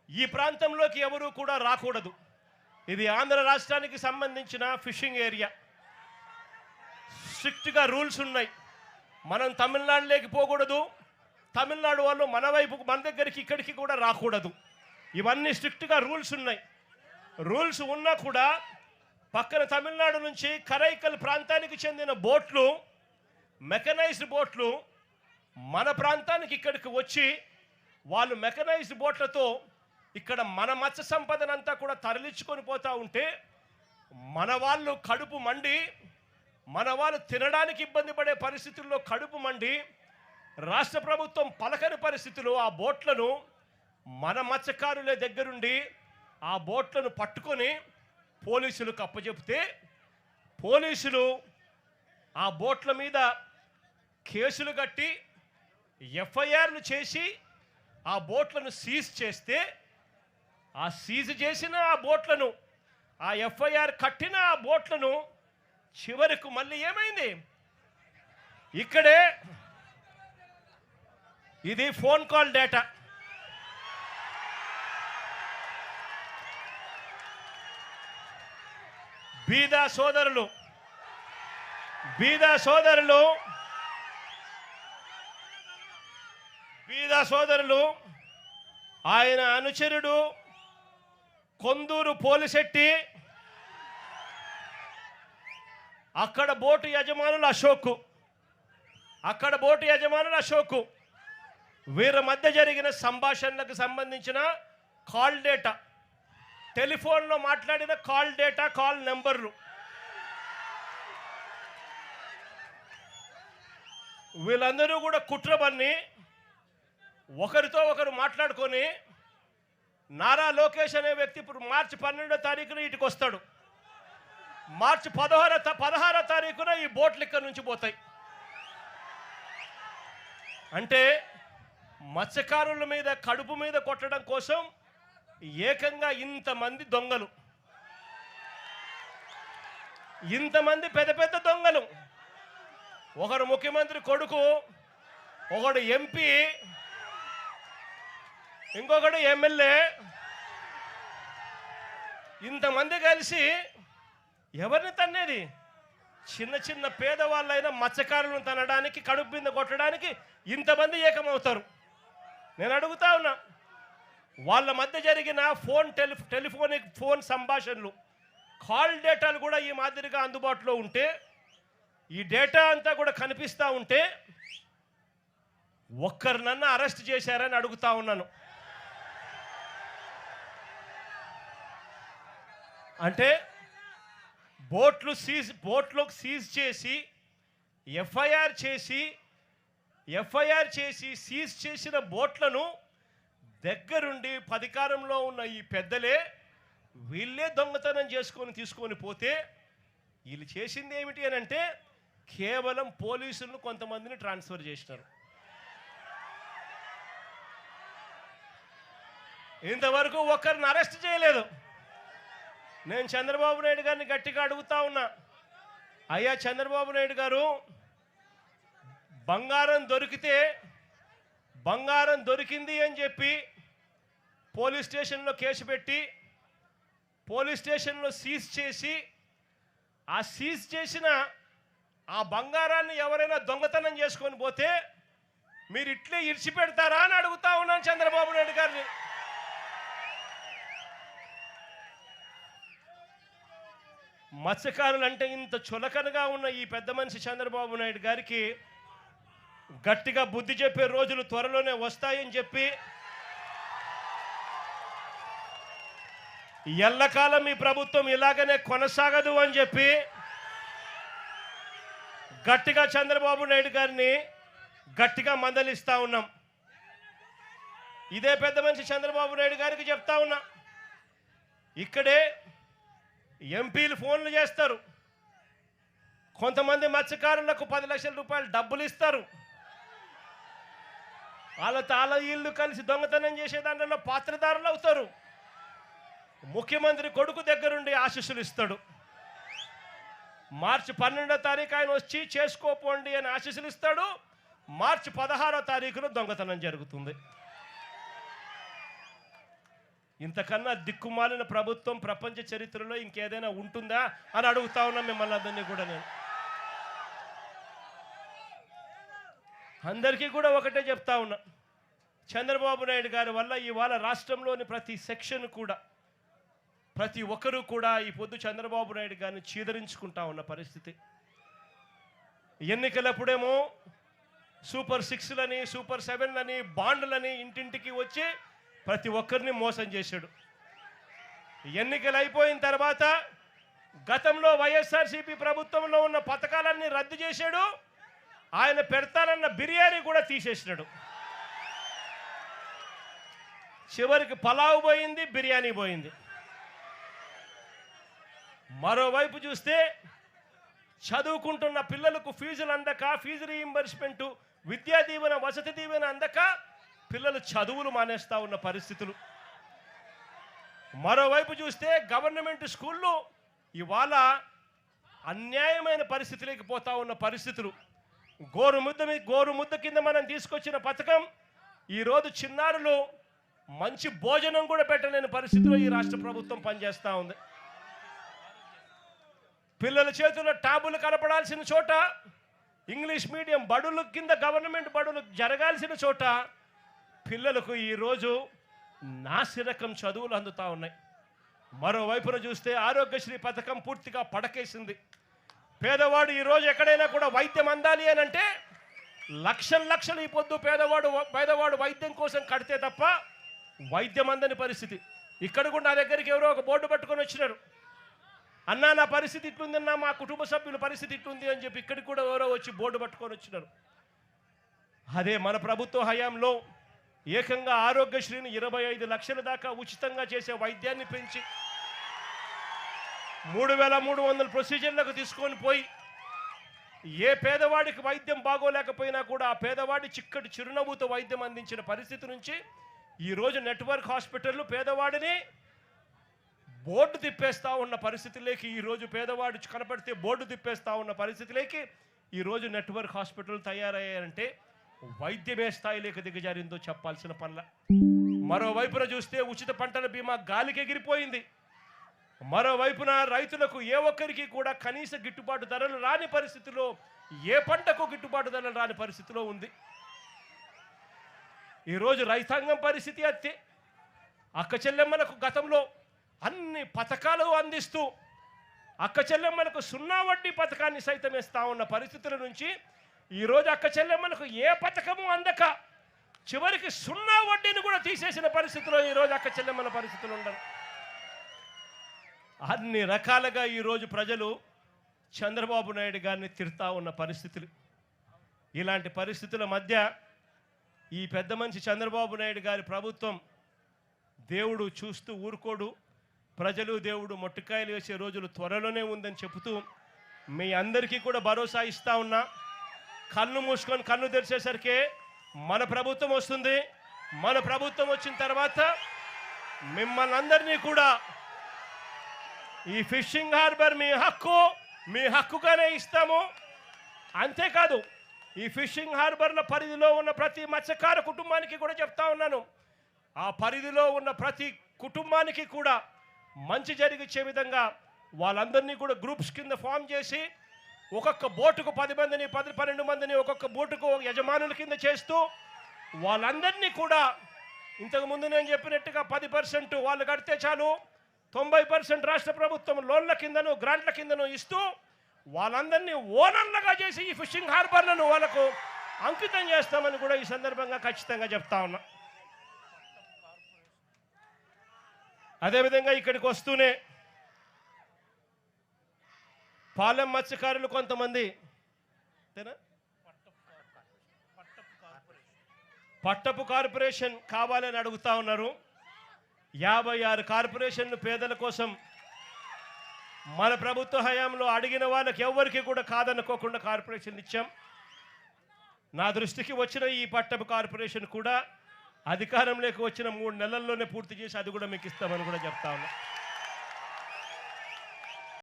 ఈ ప్రాంతంలోకి ఎవరు కూడా రాకూడదు. ఇది ఆంధ్ర రాష్ట్రానికి సంబంధించిన ఫిషింగ్ ఏరియా. స్ట్రిక్ట్గా రూల్స్ ఉన్నాయి. మనం తమిళనాడులోకి పోకూడదు, తమిళనాడు వాళ్ళు మన వైపు మన దగ్గరికి ఇక్కడికి కూడా రాకూడదు. ఇవన్నీ స్ట్రిక్ట్గా రూల్స్ ఉన్నాయి. రూల్స్ ఉన్నా కూడా పక్కన తమిళనాడు నుంచి కరైకల్ ప్రాంతానికి చెందిన బోట్లు, మెకనైజ్డ్ బోట్లు మన ప్రాంతానికి ఇక్కడికి వచ్చి వాళ్ళు మెకనైజ్డ్ బోట్లతో ఇక్కడ మన మత్స్య సంపదనంతా కూడా తరలించుకొని పోతూ ఉంటే మన వాళ్ళు కడుపు మండి, మన వాళ్ళు తినడానికి ఇబ్బంది పడే పరిస్థితుల్లో కడుపు మండి రాష్ట్ర ప్రభుత్వం పలకని పరిస్థితుల్లో ఆ బోట్లను మన మత్స్యకారుల దగ్గరుండి ఆ బోట్లను పట్టుకొని పోలీసులకు అప్పచెప్తే పోలీసులు ఆ బోట్ల మీద కేసులు కట్టి ఎఫ్ఐఆర్లు చేసి ఆ బోట్లను సీజ్ చేస్తే ఆ సీజ్ చేసిన ఆ బోట్లను, ఆ ఎఫ్ఐఆర్ కట్టిన ఆ బోట్లను చివరకు మళ్ళీ ఏమైంది, ఇక్కడే ఇది ఫోన్ కాల్ డేటా. బీదా సోదరులు ఆయన అనుచరుడు కొందూరు పోలిశెట్టి, అక్కడ బోటు యజమానులు అశోక్, వీరి మధ్య జరిగిన సంభాషణలకు సంబంధించిన కాల్ డేటా, టెలిఫోన్లో మాట్లాడిన కాల్ డేటా, కాల్ నెంబర్లు, వీళ్ళందరూ కూడా కుట్రబన్ని ఒకరితో ఒకరు మాట్లాడుకొని నారా లోకేష్ అనే వ్యక్తి ఇప్పుడు మార్చి 12వ తారీఖున ఇటుకు వస్తాడు. మార్చి 16వ తారీఖున ఈ బోట్లు ఇక్కడ నుంచి పోతాయి. అంటే మత్స్యకారుల మీద కడుపు మీద కొట్టడం కోసం ఏకంగా ఇంతమంది దొంగలు, ఇంతమంది పెద్ద పెద్ద దొంగలు, ఒకరు ముఖ్యమంత్రి కొడుకు, ఒకడు ఎంపీ, ఇంకొకడు ఎమ్మెల్యే, ఇంతమంది కలిసి ఎవరిని తన్నేది? చిన్న చిన్న పేదవాళ్ళైన మత్స్యకారులను తనడానికి, కడుపు మీద కొట్టడానికి ఇంతమంది ఏకమవుతారు. నేను అడుగుతా ఉన్నా, వాళ్ళ మధ్య జరిగిన టెలిఫోనిక్ ఫోన్ సంభాషణలు, కాల్ డేటాలు కూడా ఈ మాదిరిగా అందుబాటులో ఉంటే, ఈ డేటా అంతా కూడా కనిపిస్తూ ఉంటే ఒక్కరినన్నా అరెస్ట్ చేశారని అడుగుతా ఉన్నాను. అంటే బోట్లోకి సీజ్ చేసి ఎఫ్ఐఆర్ చేసి సీజ్ చేసిన బోట్లను దగ్గరుండి అధికారంలో ఉన్న ఈ పెద్దలే వీళ్ళే దొంగతనం తీసుకొని పోతే వీళ్ళు చేసింది ఏమిటి అని అంటే కేవలం పోలీసులను కొంతమందిని ట్రాన్స్ఫర్ చేసినారు. ఇంతవరకు ఒక్కరిని అరెస్ట్ చేయలేదు. నేను చంద్రబాబు నాయుడు గారిని గట్టిగా అడుగుతా ఉన్నా, అయ్యా చంద్రబాబు నాయుడు గారు, బంగారం దొరికింది అని చెప్పి పోలీస్ స్టేషన్లో కేసు పెట్టి పోలీస్ స్టేషన్లో సీజ్ చేసి ఆ సీజ్ చేసిన ఆ బంగారాన్ని ఎవరైనా దొంగతనం చేసుకొని పోతే మీరు ఇట్లే ఇడిచిపెడతారా అని అడుగుతా ఉన్నాను చంద్రబాబు నాయుడు గారిని. మత్స్యకారులు అంటే ఇంత చులకనగా ఉన్న ఈ పెద్ద మనిషి చంద్రబాబు నాయుడు గారికి గట్టిగా బుద్ధి చెప్పే రోజులు త్వరలోనే వస్తాయని చెప్పి, ఎల్లకాలం ఈ ప్రభుత్వం ఇలాగనే కొనసాగదు అని చెప్పి గట్టిగా చంద్రబాబు నాయుడు గారిని గట్టిగా మందలిస్తా ఉన్నాం. ఇదే పెద్ద మనిషి చంద్రబాబు నాయుడు గారికి చెప్తా ఉన్నా, ఇక్కడే ఎంపీలు ఫోన్లు చేస్తారు, కొంతమంది మత్స్యకారులకు 10 లక్షల రూపాయలు డబ్బులు ఇస్తారు, వాళ్ళ ఇల్లు కలిసి దొంగతనం చేసే దాంట్లో పాత్రదారులు అవుతారు. ముఖ్యమంత్రి కొడుకు దగ్గరుండి ఆశీస్సులు ఇస్తాడు. మార్చి 12వ తారీఖు ఆయన వచ్చి చేసుకోపోండి అని ఆశీస్సులు ఇస్తాడు. మార్చి 16వ తారీఖున దొంగతనం జరుగుతుంది. ఇంతకన్నా దిక్కుమాలిన ప్రభుత్వం ప్రపంచ చరిత్రలో ఇంకేదైనా ఉంటుందా అని అడుగుతా ఉన్నా మిమ్మల్ని అందరినీ కూడా. నేను అందరికీ కూడా ఒకటే చెప్తా ఉన్నా, చంద్రబాబు నాయుడు గారి వల్ల ఇవాళ రాష్ట్రంలోని ప్రతి సెక్షన్ కూడా, ప్రతి ఒక్కరూ కూడా ఈ పొద్దు చంద్రబాబు నాయుడు గారిని చీదరించుకుంటా ఉన్న పరిస్థితి. ఎన్నికలప్పుడేమో సూపర్ 6లని, సూపర్ 7లని, బాండ్లని ఇంటింటికి వచ్చి ప్రతి ఒక్కరిని మోసం చేశాడు. ఎన్నికలు అయిపోయిన తర్వాత గతంలో వైఎస్ఆర్సీపీ ప్రభుత్వంలో ఉన్న పథకాలన్నీ రద్దు చేశాడు. ఆయన పెడతానన్న బిర్యానీ కూడా తీసేసినాడు. చివరికి పలావ్ పోయింది, బిర్యానీ పోయింది. మరోవైపు చూస్తే చదువుకుంటున్న పిల్లలకు ఫీజులు అందక, ఫీజు రీయింబర్స్మెంట్, విద్యా దీవెన, వసతి దీవెన అందక పిల్లలు చదువులు మానేస్తా ఉన్న పరిస్థితులు. మరోవైపు చూస్తే గవర్నమెంట్ స్కూళ్ళు ఇవాళ అన్యాయమైన పరిస్థితులకి పోతా ఉన్న పరిస్థితులు. గోరుముద్ద కింద మనం తీసుకొచ్చిన పథకం ఈరోజు చిన్నారులు మంచి భోజనం కూడా పెట్టలేని పరిస్థితిలో ఈ రాష్ట్ర ప్రభుత్వం పనిచేస్తూ ఉంది. పిల్లల చేతుల్లో ట్యాబులు కనపడాల్సిన చోట, ఇంగ్లీష్ మీడియం బడుల కింద గవర్నమెంట్ బడులు జరగాల్సిన చోట పిల్లలకు ఈరోజు నాసిరకం చదువులు అందుతూ ఉన్నాయి. మరోవైపున చూస్తే ఆరోగ్యశ్రీ పథకం పూర్తిగా పడకేసింది. పేదవాడు ఈరోజు ఎక్కడైనా కూడా వైద్యం అందాలి అని అంటే లక్షలు ఈ పొద్దు పేదవాడు వైద్యం కోసం కడితే తప్ప వైద్యం అందని పరిస్థితి. ఇక్కడ కూడా నా దగ్గరికి ఎవరో ఒక బోర్డు పట్టుకొని వచ్చినారు, అన్నా నా పరిస్థితి ఇట్లుందన్నా, మా కుటుంబ సభ్యుల పరిస్థితి ఇట్లుంది అని చెప్పి ఇక్కడికి కూడా ఎవరో వచ్చి బోర్డు పట్టుకొని వచ్చినారు. అదే మన ప్రభుత్వ హయాంలో ఏకంగా ఆరోగ్యశ్రీని 25 లక్షల దాకా ఉచితంగా చేసే వైద్యాన్ని పెంచి 3300 ప్రొసీజర్లకు తీసుకొని పోయి ఏ పేదవాడికి వైద్యం బాగోలేకపోయినా కూడా ఆ పేదవాడి చిక్కటి చిరునవ్వుతో వైద్యం అందించిన పరిస్థితి నుంచి ఈరోజు నెట్వర్క్ హాస్పిటళ్ళు పేదవాడిని బోర్డు తిప్పేస్తూ ఉన్న పరిస్థితులేకి, ఈరోజు పేదవాడు కనపడితే బోర్డు తిప్పేస్తూ ఉన్న పరిస్థితులేకి ఈరోజు నెట్వర్క్ హాస్పిటల్ తయారయ్యారంటే వైద్యమే స్థాయిలోకి దిగజారిందో చెప్పాల్సిన పనుల. మరోవైపున చూస్తే ఉచిత పంటల బీమా గాలికి ఎగిరిపోయింది. మరోవైపున రైతులకు ఏ ఒక్కరికి కూడా కనీస గిట్టుబాటు ధరలు రాని పరిస్థితిలో, ఏ పంటకు గిట్టుబాటు ధరలు రాని పరిస్థితిలో ఉంది. ఈరోజు రైతాంగం పరిస్థితి అత్తే. అక్క చెల్లెమ్మలకు గతంలో అన్ని పథకాలు అందిస్తూ అక్క చెల్లెమ్మలకు 0 వడ్డీ పథకాన్ని సైతం ఇస్తా ఉన్న పరిస్థితుల నుంచి ఈరోజు అక్క చెల్లెమ్మలకు ఏ పథకము అందక చివరికి 0 వడ్డీని కూడా తీసేసిన పరిస్థితిలో ఈరోజు అక్క చెల్లెమ్మల పరిస్థితులు ఉండరు. అన్ని రకాలుగా ఈరోజు ప్రజలు చంద్రబాబు నాయుడు గారిని తిడతా ఉన్న పరిస్థితులు. ఇలాంటి పరిస్థితుల మధ్య ఈ పెద్ద మనిషి చంద్రబాబు నాయుడు గారి ప్రభుత్వం దేవుడు చూస్తూ ఊరుకోడు, ప్రజలు దేవుడు మొట్టికాయలు వేసే రోజులు త్వరలోనే ఉందని చెబుతూ మీ అందరికీ కూడా భరోసా ఇస్తా ఉన్నా. కన్ను మూసుకొని కన్ను తెరిచేసరికి మన ప్రభుత్వం వస్తుంది. మన ప్రభుత్వం వచ్చిన తర్వాత మిమ్మల్ని అందరినీ కూడా ఈ ఫిషింగ్ హార్బర్ మీ హక్కుగానే ఇస్తాము. అంతేకాదు ఈ ఫిషింగ్ హార్బర్ల పరిధిలో ఉన్న ప్రతి మత్స్యకార కుటుంబానికి కూడా చెప్తా ఉన్నాను, ఆ పరిధిలో ఉన్న ప్రతి కుటుంబానికి కూడా మంచి జరిగించే విధంగా వాళ్ళందరినీ కూడా గ్రూప్స్ కింద ఫామ్ చేసి ఒక్కొక్క బోటుకు 10 మందిని 12 మందిని ఒక్కొక్క బోటుకు యజమానుల కింద చేస్తూ వాళ్ళందరినీ కూడా ఇంతకుముందు నేను చెప్పినట్టుగా 10% వాళ్ళు కడితే చాలు, 90% రాష్ట్ర ప్రభుత్వం లోన్ల కిందను గ్రాంట్ల కిందను ఇస్తూ వాళ్ళందరినీ ఓనర్లుగా చేసి ఈ ఫిషింగ్ హార్బర్లను వాళ్ళకు అంకితం చేస్తామని కూడా ఈ సందర్భంగా ఖచ్చితంగా చెప్తా ఉన్నా. అదేవిధంగా ఇక్కడికి వస్తూనే పాలెం మత్స్యకారులు కొంతమంది పట్టపు కార్పొరేషన్ కావాలని అడుగుతా ఉన్నారు. 56 కార్పొరేషన్లు పేదల కోసం మన ప్రభుత్వ హయాంలో అడిగిన వాళ్ళకి ఎవరికి కూడా కాదనుకోకుండా కార్పొరేషన్ ఇచ్చాం. నా దృష్టికి వచ్చిన ఈ పట్టపు కార్పొరేషన్ కూడా అధికారంలోకి వచ్చిన 3 నెలల్లోనే పూర్తి చేసి అది కూడా మీకు ఇస్తామని కూడా చెప్తా ఉన్నా.